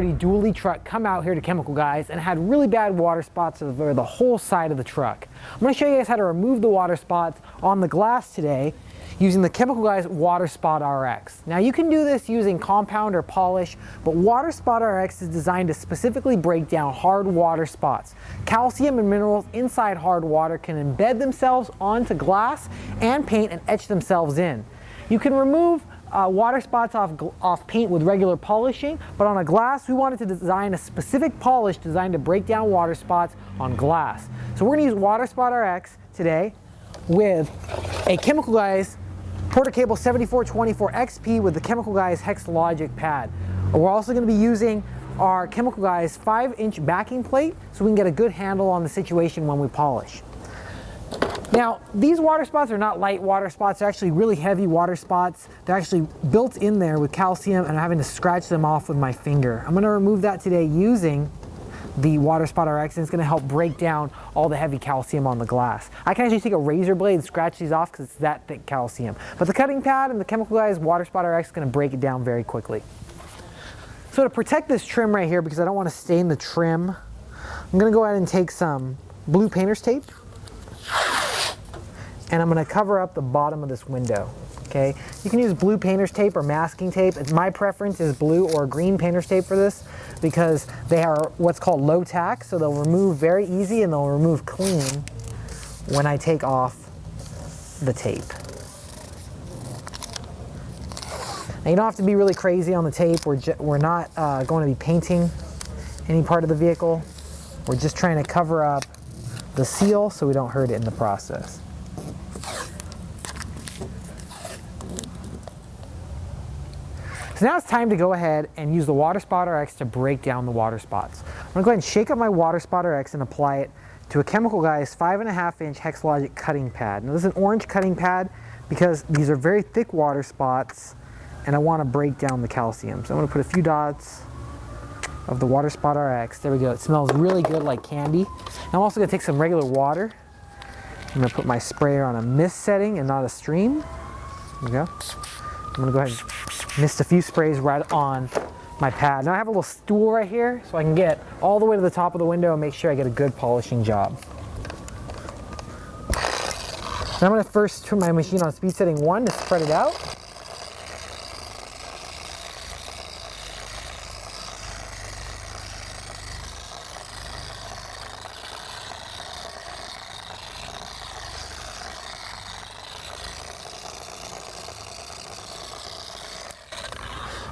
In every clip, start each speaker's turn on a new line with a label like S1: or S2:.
S1: dirty dually truck come out here to Chemical Guys and had really bad water spots over the whole side of the truck. I'm going to show you guys how to remove the water spots on the glass today using the Chemical Guys Water Spot RX. Now you can do this using compound or polish, but Water Spot RX is designed to specifically break down hard water spots. Calcium and minerals inside hard water can embed themselves onto glass and paint and etch themselves in. You can remove water spots off paint with regular polishing, but on a glass we wanted to design a specific polish designed to break down water spots on glass. So we're going to use Water Spot RX today with a Chemical Guys Porter Cable 7424 XP with the Chemical Guys hex-logic pad. We're also going to be using our Chemical Guys 5-inch backing plate so we can get a good handle on the situation when we polish. Now, these water spots are not light water spots, they're actually really heavy water spots. They're actually built in there with calcium and I'm having to scratch them off with my finger. I'm going to remove that today using the Water Spot RX, and it's going to help break down all the heavy calcium on the glass. I can actually take a razor blade and scratch these off because it's that thick calcium. But the cutting pad and the Chemical Guys Water Spot RX is going to break it down very quickly. So to protect this trim right here, because I don't want to stain the trim, I'm going to go ahead and take some blue painter's tape and I'm going to cover up the bottom of this window. Okay, you can use blue painter's tape or masking tape. My preference is blue or green painter's tape for this because they are what's called low tack, so they'll remove very easy and they'll remove clean when I take off the tape. Now you don't have to be really crazy on the tape. We're not going to be painting any part of the vehicle. We're just trying to cover up the seal so we don't hurt it in the process. So now it's time to go ahead and use the Water Spot RX to break down the water spots. I'm going to go ahead and shake up my Water Spot RX and apply it to a Chemical Guys 5.5-inch hex-logic cutting pad. Now this is an orange cutting pad because these are very thick water spots and I want to break down the calcium. So I'm going to put a few dots of the Water Spot RX. There we go. It smells really good like candy. Now I'm also going to take some regular water. I'm going to put my sprayer on a mist setting and not a stream. There we go. I'm going to go ahead and mist a few sprays right on my pad. Now I have a little stool right here so I can get all the way to the top of the window and make sure I get a good polishing job. Now I'm going to first turn my machine on speed setting 1 to spread it out.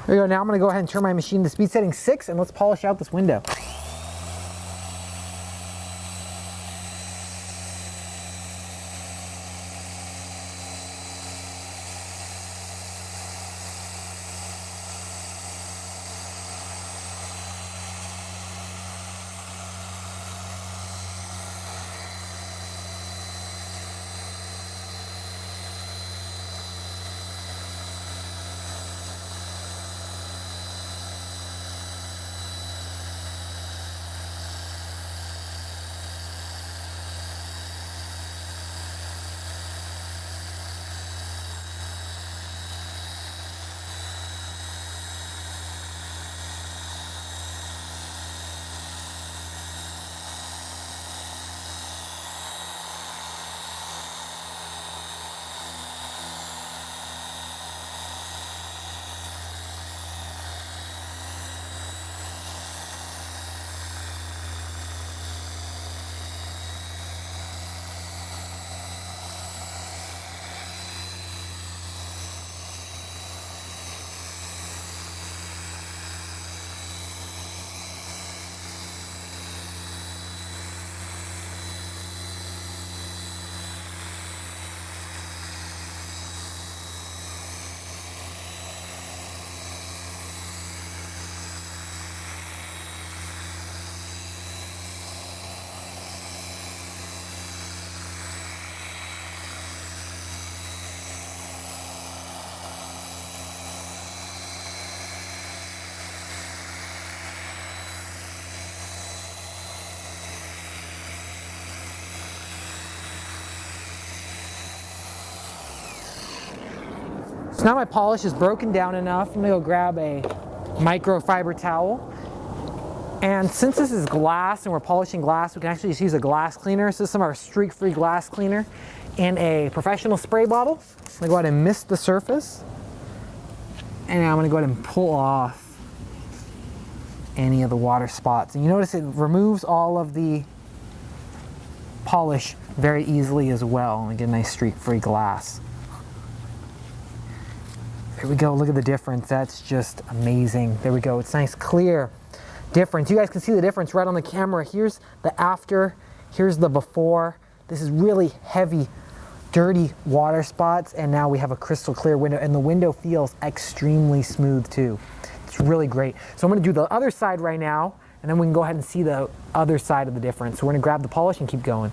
S1: There we go. Now I'm going to go ahead and turn my machine to speed setting 6 and let's polish out this window. So now my polish is broken down enough. I'm going to go grab a microfiber towel And since this is glass and we're polishing glass, we can actually just use a glass cleaner. So this is some of our streak-free glass cleaner in a professional spray bottle. I'm gonna go ahead and mist the surface. And now I'm gonna go ahead and pull off any of the water spots. And you notice it removes all of the polish very easily as well. And we get a nice streak-free glass. There we go, look at the difference. That's just amazing. There we go, it's nice, clear difference. You guys can see the difference right on the camera. Here's the after, here's the before. This is really heavy, dirty water spots, and now we have a crystal clear window, and the window feels extremely smooth too. It's really great. So I'm gonna do the other side right now, and then we can go ahead and see the other side of the difference. So we're gonna grab the polish and keep going.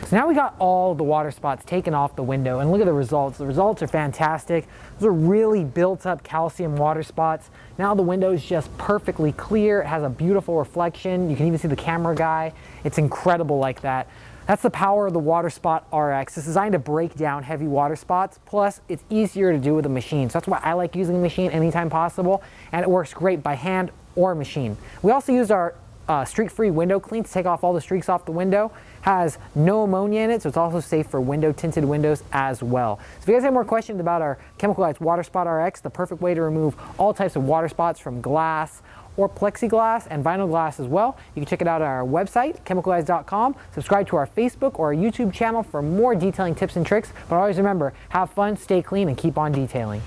S1: So now we got all the water spots taken off the window, and look at the results. The results are fantastic. Those are really built up calcium water spots. Now the window is just perfectly clear. It has a beautiful reflection. You can even see the camera guy. It's incredible like that. That's the power of the Water Spot RX. It's designed to break down heavy water spots, plus it's easier to do with a machine. So that's why I like using a machine anytime possible, and it works great by hand or machine. We also used our streak-free window clean to take off all the streaks off the window. Has no ammonia in it, so it's also safe for window tinted windows as well. So if you guys have more questions about our Chemical Guys Water Spot RX, the perfect way to remove all types of water spots from glass or plexiglass and vinyl glass as well, you can check it out at our website, chemicalguys.com. Subscribe to our Facebook or our YouTube channel for more detailing tips and tricks. But always remember, have fun, stay clean, and keep on detailing.